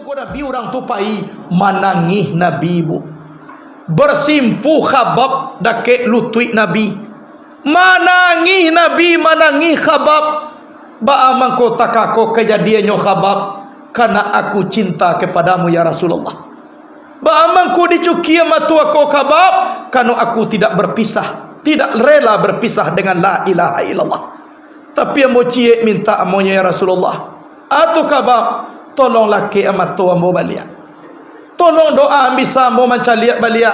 ko Nabi orang tupai manangih Nabi bu. Bersimpuh Khabab dake lutui Nabi. Manangih Nabi, manangih Khabab. Ba amang ko takako kejadiannya Khabab, karena aku cinta kepadamu ya Rasulullah. Ba amang ko dicukia matua ko Khabab, karena aku tidak berpisah, tidak rela berpisah dengan la ilaha illallah. Tapi ambo cie minta amonya ya Rasulullah. Atu Khabab, tolonglah ke amat tua ambo balik. Tolong doa bisa ambo mancaliak balik.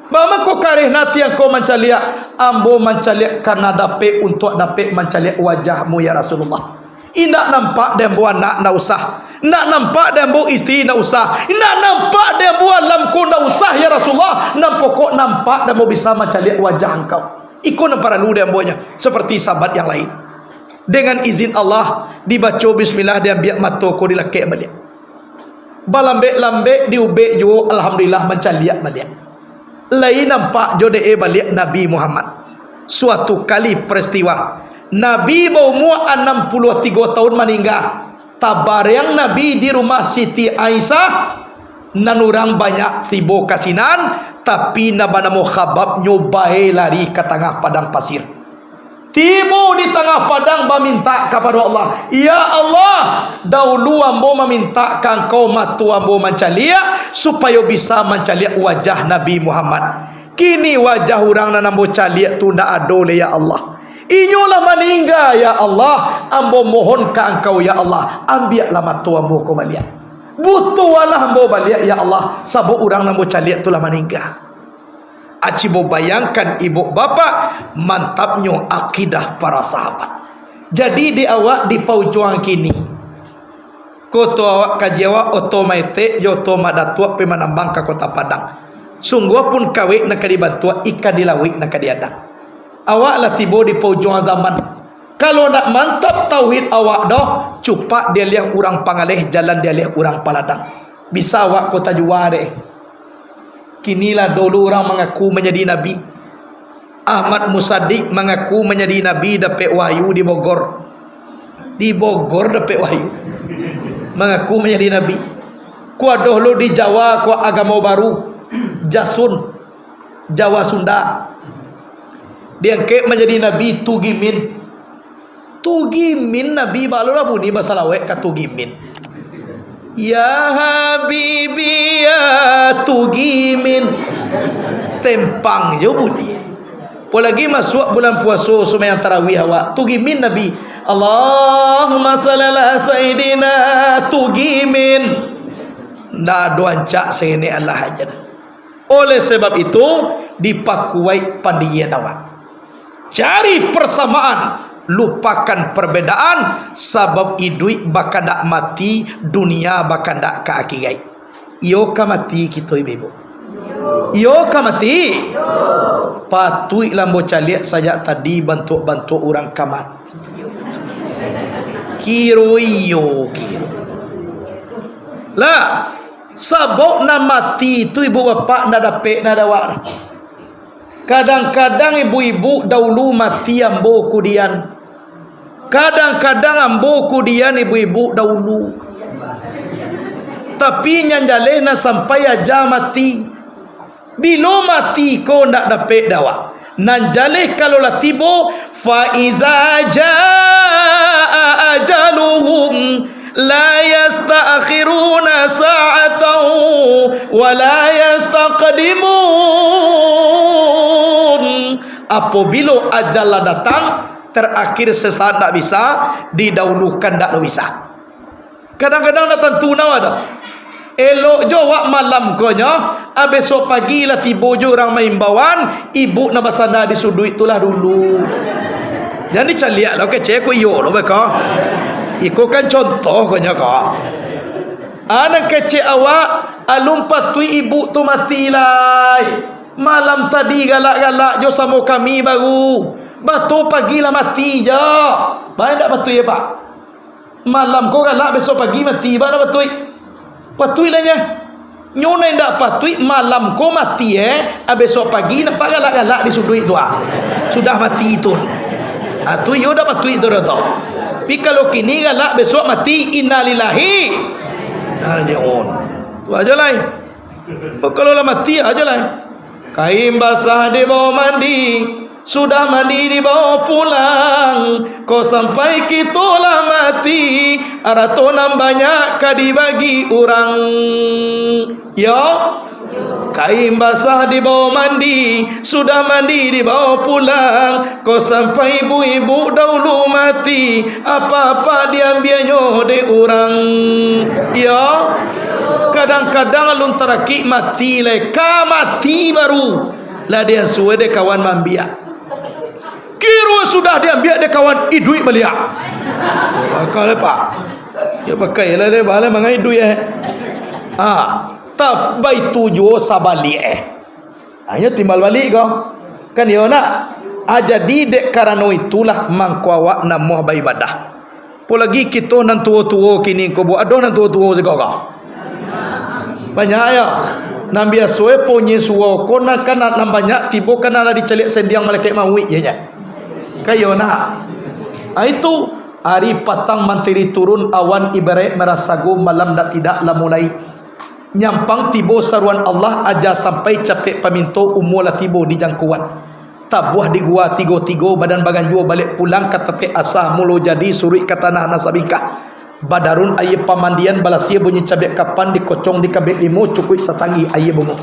Bama ko kareh nati yang kau mancaliak, ambo mancaliak karena dapat untuk dapat mancaliak wajahmu ya Rasulullah. Indak nampak dan buat nak usah. Nak nampak dan buat istri nak usah. Nak nampak dan buat lamku nak usah ya Rasulullah. Nak pokok nampak dan mau bisa mancaliak wajah engkau. Ikut nampak lalu dan buatnya seperti sahabat yang lain. Dengan izin Allah dibaca bismillah dan biak mata ko dilakek balik. Balambek-lambek diubek jo alhamdulillah mancaliak balik. Lain nampak jode balik Nabi Muhammad. Suatu kali peristiwa Nabi berumur 63 tahun meninggal. Tabarang Nabi di rumah Siti Aisyah. Nanurang banyak tibo kasinan, tapi nabanamu Khabab nyobai lari ke tengah padang pasir. Tibo di tengah padang meminta kepada Allah, ya Allah, dahulu ambo meminta kau matu ambo mancaliak supaya bisa mancaliak wajah Nabi Muhammad. Kini wajah orang nan ambo caliak tu ndak adole ya Allah. Inyolah meninggal ya Allah, ambo mohon ke engkau ya Allah, ambillah matu ambo kau balik. Butuhlah ambo balik ya Allah, sabuk orang ambo caliak tu lah meninggal. Acibo bayangkan ibu bapa mantapnya akidah para sahabat. Jadi di awak di paujuang kini koto awak kajiwa otomatik yoto madatua pemanambang ke kota Padang. Sungguh pun kawik nak dibantua ikan dilawik nak diadang. Awak lah tibo di paujuang zaman. Kalau nak mantap tauhid awak dah, cupak dia lihat orang Pangaleh jalan dia lihat orang Paladang. Bisa awak kota Juare. Kinilah dulu orang mengaku menjadi Nabi. Ahmad Musaddiq mengaku menjadi Nabi dapat wahyu di Bogor. Di Bogor dapat wahyu. Mengaku menjadi Nabi. Kuat dahulu di Jawa kuat agama baru. Jasun. Jawa Sunda. Diangkat menjadi Nabi Tugimin. Tugimin Nabi balulah bunyi bahasa lawek ka Tugimin. Ya Habibi ya Tugimin. Tempang je bunyi. Apalagi masuk bulan puasa sembahyang tarawih awak Tugimin Nabi. Allahumma shalli ala sayidina Tugimin. Ndak doancak sene Allah aja. Oleh sebab itu dipakuai pandian awak. Cari persamaan, lupakan perbedaan, sabab idui bakal tak mati, dunia bakal tak ke akhirat. Iyo ka mati kita ibu. Iyo ka mati. Patui lambo caliak saja tadi bantu orang kamat. Kiro iyo kiro. Lah, sabab nak mati tu ibu bapa nak dapat nak dawak. Kadang-kadang ibu-ibu dahulu mati ambo kudian. Kadang-kadang ambo kudian ibu-ibu dahulu. Tapi nyanjalena sampai aja mati. Bila mati kau ndak dapat dawa. Nanjaleh kalau lah tibo fa iza jaa ajaluhum la yasta'khiruna sa'atan wa la yastaqdimun. Apabila ajal datang terakhir sesaat tak bisa, didahulukan tak bisa. Kadang-kadang nak tentu nawa dah. Elok jawab malam konya, besok pagi lah tiba je orang main bawan, ibu nak basana di sudut itulah dulu. Jadi caliak lah kecek ko iyo lo beka. Iko kan contoh konya ka. Anak kecek awak alum patui ibu tu mati lai. Malam tadi galak-galak jo sama kami baru. Batu pagi lah mati je. Baik tak batui ya pak? Malam kau galak besok pagi mati. Baik tak batui? Patui lah nya. Nyonai tak patui malam kau mati besok pagi nampak galak-galak di sudut tu sudah mati itu. Tu yo dah patui tu dah. Tapi kalau kini galak besok mati innalillahi narji'un. Tu aja lah. Kalau lah mati aja lah. Kain basah di bawah mandi, sudah mandi di bawah pulang. Kau sampai kita lah mati, aratonan banyak kadi bagi orang. Ya, kain basah di bawah mandi, sudah mandi di bawah pulang. Kau sampai ibu-ibu dahulu mati, apa-apa diambilnya de orang. Ya, kadang-kadang alun taraki mati leka mati baru lah dia suwe de kawan mambia. Kira sudah diambil de kawan idui belia. Bakal pak. Ya pakai lah de bala mangai idui tak baik tujuh sabali hanya timbal balik kau kan ya nak jadi dek karena itulah mangkuawak namuh beribadah. Apalagi kita nan tua-tua kini kau buat adoh nan tua-tua segala banyak ya nan biasa punya suo kona kana nan banyak tibo kana lah dicelik sendiang malaikat mawi ya kayo nak itu hari patang mantiri turun awan ibarat merasagu malam dak tidak lah mulai nyampang tibo saruan Allah aja sampai capek paminto umur lah tibo di jangkauan tabuah di gua tigo-tigo badan bagan jua balik pulang ke tepi asah mulu jadi suri ke tanah nasabingkah badarun aye pamandian balasia bunyi cabek kapan dikocong di kabek limo cukui satangi aye bungu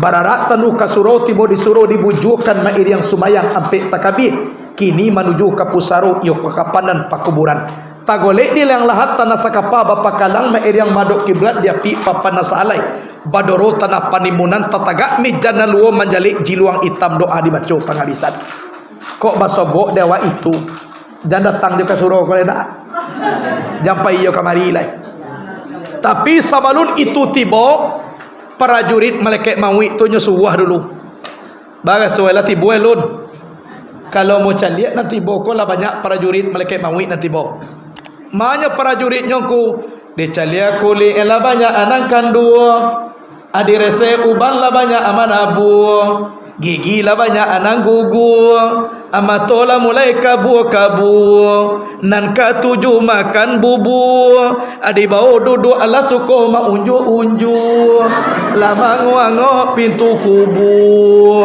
bararak tanu kasuro tibo disuruh dibujukan mair yang sumayang ampe takabir kini menuju ke pusaro yok kapanan pakuburan tagolek di yang lahat tanah sakapa bapa kalang mair yang madok kiblat dia pi papan nasalai badoro tanah panimunan tatagak mijana luo manjalik jiluang hitam doa dibaca penghabisan kok basobok dewa itu jangan datang dia kasuro kalau nak jampai iyo kamari lai. Tapi sabalun itu tiba prajurit malaikat mawi tu nyusuah dulu bagas suela tibo elun kalau mau caliat nanti boko lah banyak prajurit malaikat mawi nanti bo manya prajurit nyongku dicalia kuli ela banyak anangkan dua adi rese uban lah banyak aman abu gigi lah banyak anang gugu amatola mulai kabu-kabu nan katuju makan bubu adi bau duduk ala suko ma unju-unju lama nguango pintu kubu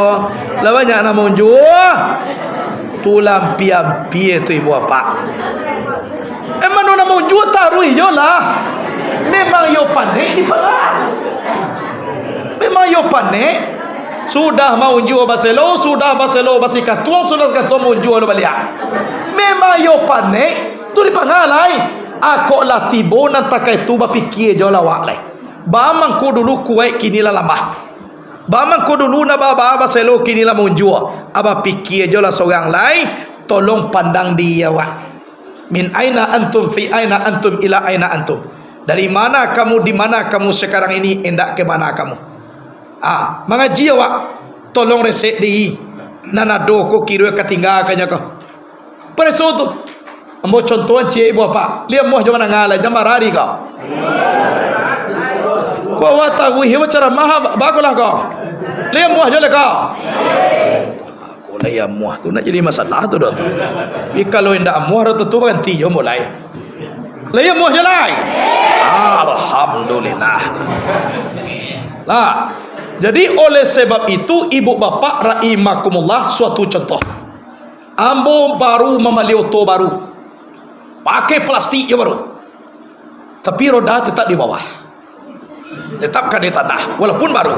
lah banyak nama unju tulang piam-pie tu ibu apa emang nama unju taruh yo lah memang yo panik di pelan memang yo panik sudah mau jual baselo, sudah baselo basi katuang, sudah katuang mau jual balik. Memang yo panik, tu dipangalai. Aku lah tibo nan takai tu bapikir jual awak lai. Bamang ko dulu kuai kini lah lama. Bamang ko dulu na baba baselo kini lah mau jual. Aba pikir jual seorang lai, tolong pandang dia awak. Min aina antum fi aina antum ila aina antum. Dari mana kamu di mana kamu sekarang ini hendak ke mana kamu? Mengaji awak tolong resek di nanado ko kira ketinggakannya kau pereso tu ambo contohan cie ibu apa lihat muah jangan ngalai jambar hari kau bawa tahu hewa cara maha bagulah kau lihat muah jole kau aku lihat muah tu nak jadi masalah tu dah kalau hendak muah tu tu ganti jo mulai lihat muah jole alhamdulillah lah. Jadi oleh sebab itu ibu bapa rahimakumullah suatu contoh. Ambo baru membeli auto baru. Pakai plastik je baru. Tapi roda tetap di bawah. Tetapkan di tanah walaupun baru.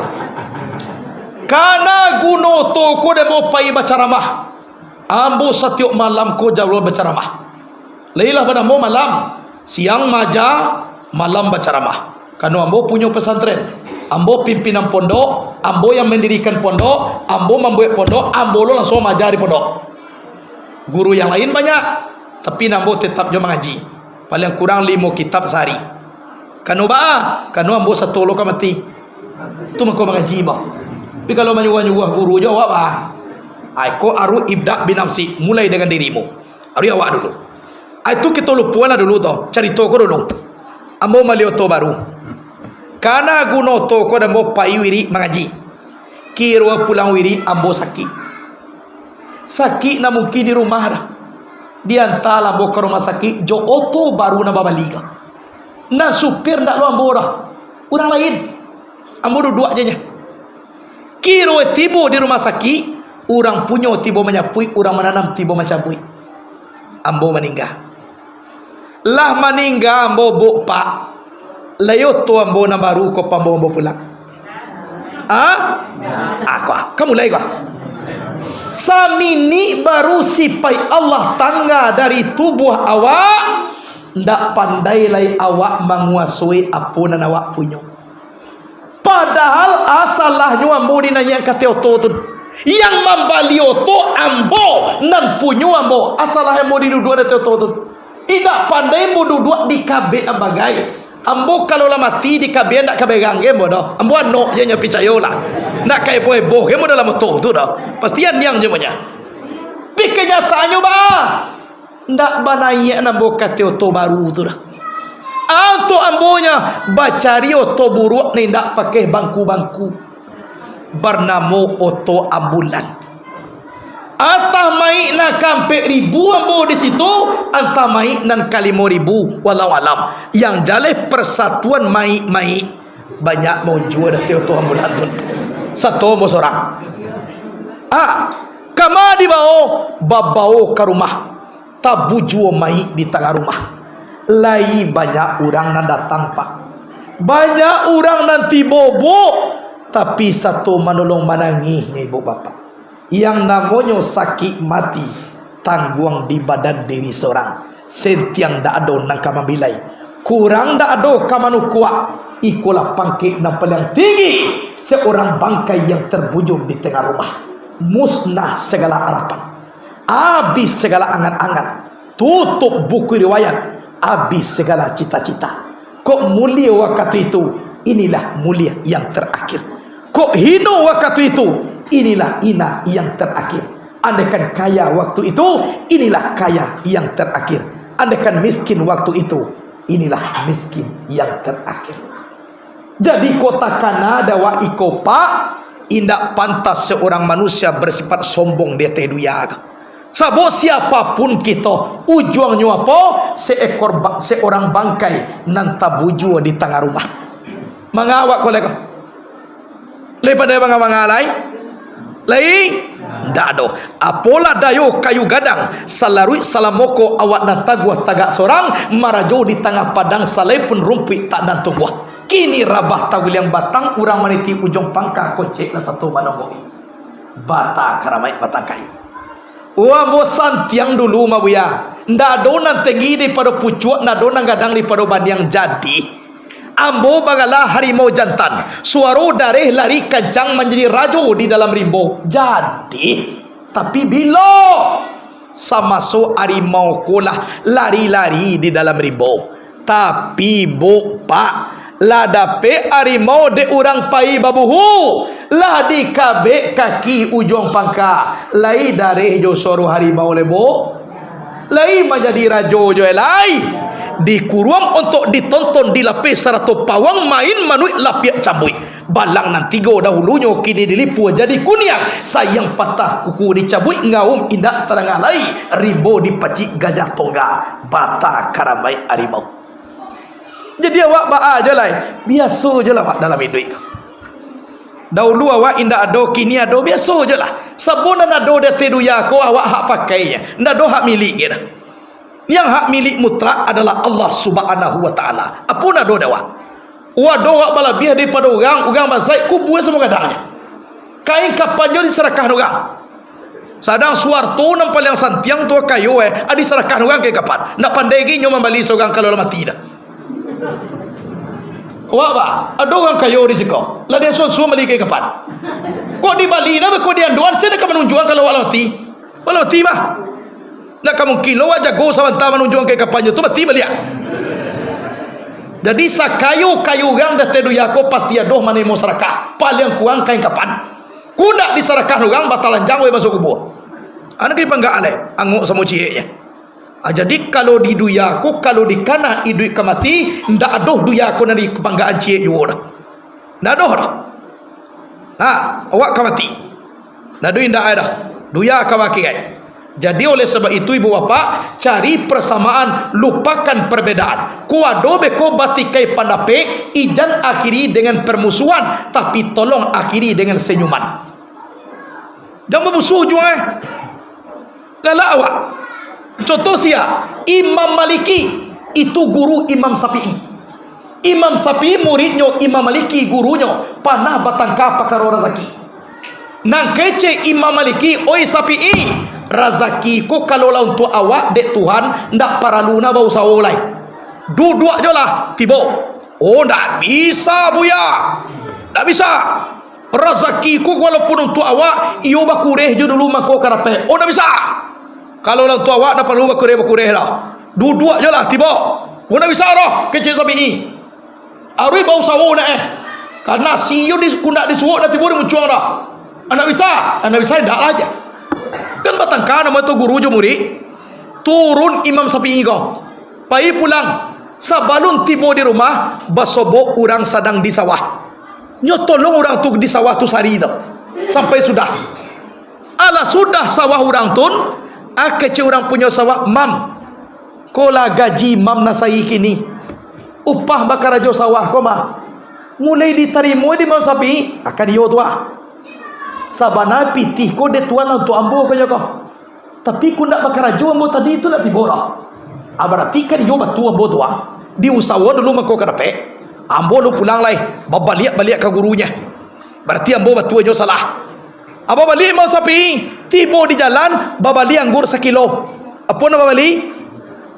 Karena guna auto ko demo pai bacaramah. Ambo setiap malam ko jauh bacaramah. Leilah pada mau malam, siang maja, malam bacaramah. Karena ambo punya pesantren. Ambo pimpinan pondok, ambo yang mendirikan pondok, ambo membuat pondok, ambo lo langsung mengajar di pondok. Guru yang lain banyak, tapi ambo tetap jo mengaji. Paling kurang 5 kitab sehari. Kanu ba, kanu ambo satu lo ka mati. Tu mako mengaji ba. Tapi kalau menyuah-nyuah guru jo awak ba. Ai ko aru ibda binafsi, mulai dengan dirimu. Aru awak dulu. Itu kita lupuan dulu toh, cari toko dulu. Ambo malioto baru. Karena guna toko dan mau pai wiri mengaji. Kira pulang wiri ambo sakit. Sakit na mungkin di rumah dah. Di antara ambo ke rumah sakit jo oto baru na babaliga. Na supir ndak lu ambo dah. Orang lain. Ambo duduk aja nya. Kiro tibo di rumah sakit, orang punya tibo menyapui, orang menanam tibo mencapui. Ambo meninggal. Lah meninggal ambo bok pak. Layo tu ambo na baru ko pambo ambo pulang. Kamu lagi kau. Samini baru sipai Allah tangga dari tubuh awak. Ndak pandai lai awak menguasai apa yang awak punya. Padahal asalahnya ambo dinanya kata oto tu. Yang membali oto ambo nan punya ambo. Asalah ambo duduk ada oto tu. Tidak pandai ambo duduk di kabe abagai. Ambo kalau lah mati di kabe ndak kabe gangge ambo dah. Ambo no je nya picayola. Ndak kai boh ambo dalam oto tu dah. Pastian yang je punya. Pi kenyataannya ba. Ndak banaya nambo kate oto baru tu dah. Atau ambonya bacari oto buruk ni ndak pakai bangku-bangku. Bernama oto ambulan. Atah mai na kampe ribu ambo di situ, antah mai nan kali 5,000 walau alam. Yang jale persatuan mai banyak mau jual dah oto ambulan tu. Satu mo sorang. Kama di babao ke rumah. Tabujuo mai di tengah rumah. Lai banyak orang nan datang pak. Banyak orang nanti bobo. Tapi satu menolong menangis ibu bapa. Yang namanya sakit mati. Tangguang di badan diri seorang. Sentiang dak ada nang kamabilai. Kurang dak ada kamanu kuat. Ikulah pangkit nan paling tinggi. Seorang bangkai yang terbujur di tengah rumah. Musnah segala harapan. Habis segala angan-angan, tutup buku riwayat, habis segala cita-cita. Kok mulia waktu itu, inilah mulia yang terakhir. Kok hina waktu itu, inilah hina yang terakhir. Andaikan kaya waktu itu, inilah kaya yang terakhir. Andaikan miskin waktu itu, inilah miskin yang terakhir. Jadi kota Kanada wa ikopa, indak pantas seorang manusia bersifat sombong di teduya. Sabuk siapapun kita, ujungnya apa? Seorang bangkai nan tabuju di tengah rumah. Mengawak kolego. Lepas dari mangalai, lai dado. Apola dayo kayu gadang, salarui salamoko awak nan taguah tagak sorang, marajo di tengah padang salai pun rumpi tak dan tumbuh. Kini rabah tagul yang batang, urang maniti ujung pangkah kocek na satu manongoi. Bata karamai batang kayu. Wah bosan tiang dulu mabuya. Ndak donan tinggi daripada pucuk, ndak donan gadang daripada bandiang jadi. Ambo bagalah harimau jantan. Suara dareh lari kencang menjadi rajo di dalam rimbo. Jadi, tapi bila sama so harimau kulah lari-lari di dalam rimbo. Tapi bu pak, lah dape harimau de orang pai babuhu. Lah di kabek kaki ujung pangka. Lai dari jo soru harimau lebo. Lai menjadi rajo jo lai. Dikurung untuk ditonton di lapis seratus pawang main manuik lapiak cambui. Balang nan tiga dahulunya kini dilipu jadi kuniang. Sayang patah kuku dicabui ngaum indak terangah lai. Rimbo dipacik gajah tongga. Bata karamai harimau. Jadi awak ba aja lah. Biasa je lah dalam hidup itu. Dahulu awak indak ada, kini ada, biasa je lah. Sabunan ada dia teduya ko awak hak pakainya. Ndak ada hak milik kita. Yang hak milik mutlak adalah Allah Subhanahu wa taala. Apa nak do awak? Wa do awak balabih daripada orang bazai kubu semua gadangnya. Kain kapan jo diserahkan orang. Sadang suarto nampal yang santiang tua kayu adi serahkan orang ke kapan. Ndak pandai gi nyoma bali seorang kalau mati dah. Wah ba, ada orang kayu di siko. Lah dia suam balik ke kapan? Kok di Bali na kok di Anduan saya nak menunjukkan kalau wala mati. Wala mati bah. Nak kamu kilo aja go sawanta menunjukkan ke kapan itu mati balik. Jadi sakayu gang dah tedu yako pasti adoh mana masyarakat. Paling kurang kain kapan. Kunak diserahkan orang batalan jangwe masuk kubur. Anak di panggak ale, anguk sama cieknya. Jadi kalau di duyaku, kalau di kana idui kemati, ndak adoh duyaku nari kebanggaan ciek yo dah. Ndak adoh dah. Awak kemati. Ndak dui ndak ada. Duya kawaki kai. Jadi oleh sebab itu ibu bapa, cari persamaan, lupakan perbedaan. Kuado beko batikai pandape, ijan akhiri dengan permusuhan, tapi tolong akhiri dengan senyuman. Jangan bermusuh juga galak awak. Contoh Imam Maliki itu guru Imam Syafi'i. Imam Syafi'i muridnya Imam Maliki, gurunya panah batangka pakaro rezeki. Nang kece Imam Maliki, oi Syafi'i, rezekiku kalau lah untuk awak dek Tuhan, ndak paraluna bau sawolai. Duduk je lah, tiba. Oh, ndak bisa buya, ndak bisa. Rezekiku walaupun untuk awak, iyo bakureh je dulu mako karape. Oh, ndak bisa. Kalau lah untuk awak, ndak perlu bakureh lah. Duduk je lah, tiba. Oh, ndak bisa dah, kece Syafi'i. Arui bau sawo nak karena siyo kundak disuwak dah tiba dia mencuang dah. Anak bisa dak aja. Kan batangkan nama tu guru je murid. Turun Imam Syafi'i kau. Pai pulang. Sabalun tiba di rumah, basobok orang sedang di sawah. Nyo tolong orang tu di sawah tu sari tu. Sampai sudah. Ala sudah sawah orang tun, kece orang punya sawah, mam. Kola gaji mam nasai kini. Upah bakar rajo sawah kau mah. Mulai diterima di Imam Syafi'i, akan dia tua. Sabana pitih ko de tuan lah untuk ambo kau kau. Tapi ku nak bakar rajo ambo tadi itu nak tibora. Berarti kan dia batu ambo tua. Di usawa dulu mako karape. Ambo lu pulang lai, balik ke gurunya. Berarti ambo batu aja salah. Aba balik Imam Syafi'i, tiba di jalan, babali anggur sekilo. Apa nama babali?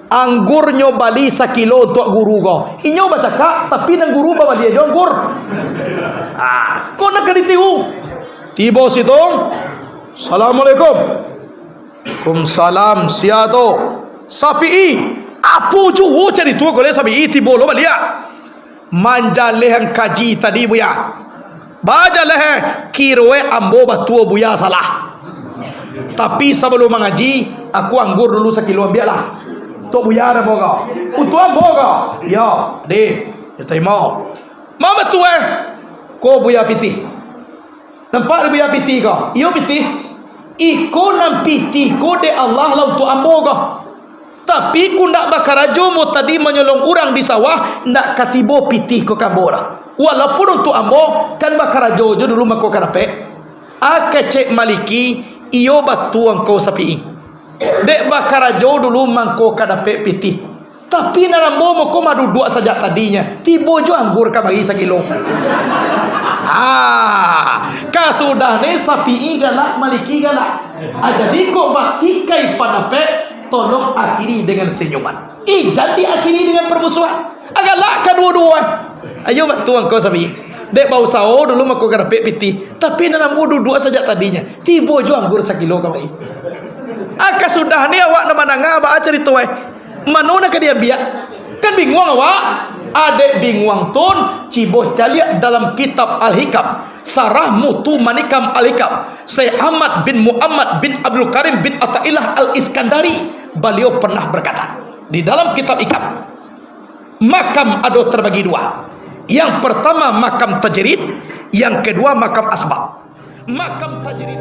Anggurnya bali sekilo untuk guru kau. Inyo baca kak, tapi nang guru babali aja anggur. Kau nak keditiu? Tiba situ, Assalamualaikum. Waalaikumsalam. Siato Syafi'i, apa juhu cari tua goleh Syafi'i tiba lo balia. Manja lehang kaji tadi buya. Baca leh kirwe ambo batua buya salah. Tapi sebelum mengaji, aku anggur dulu sekilo ambil lah. Tok buya ada boga. Untuk ambo kau. Ya, deh. Ya terima. Mama tua, ko buya piti. Nampak dia buya piti kau? Iyo piti. Iko nam piti ko de Allah lah untuk ambo kau. Tapi ku nak bakar rajo mo tadi menyolong orang di sawah, nak katibo piti ko kabora. Walaupun untuk ambo kan bakar rajo je dulu mako karape. Kecek Maliki iyo batu angkau Syafi'i. Dek bakar rajo dulu mangko kadape piti. Tapi narambo mo ko madu dua saja tadinya. Tibo jo anggur ka bagi sekilo. Kasudah ne Syafi'i galak, Maliki galak. Jadi kok batikai padape, tolong akhiri dengan senyuman. Jadi akhiri dengan permusuhan. Agalak kedua-dua. Ayo batuang kau Syafi'i. Dek bau sao dulu mako kadape piti. Tapi narambo dua saja tadinya. Tibo jo anggur sekilo ka bagi. Kasudah ni awak nama nanga ba cerita manona ke dia biak kan bingung awak adek bingung tun ciboh caliak dalam kitab Al-Hikam Sarah Mutu Manikam Al-Hikam Syekh Ahmad bin Muhammad bin Abdul Karim bin Atailah Al-Iskandari beliau pernah berkata di dalam kitab Hikam makam ada terbagi dua. Yang pertama makam tajrid, yang kedua makam asbab. Makam tajrid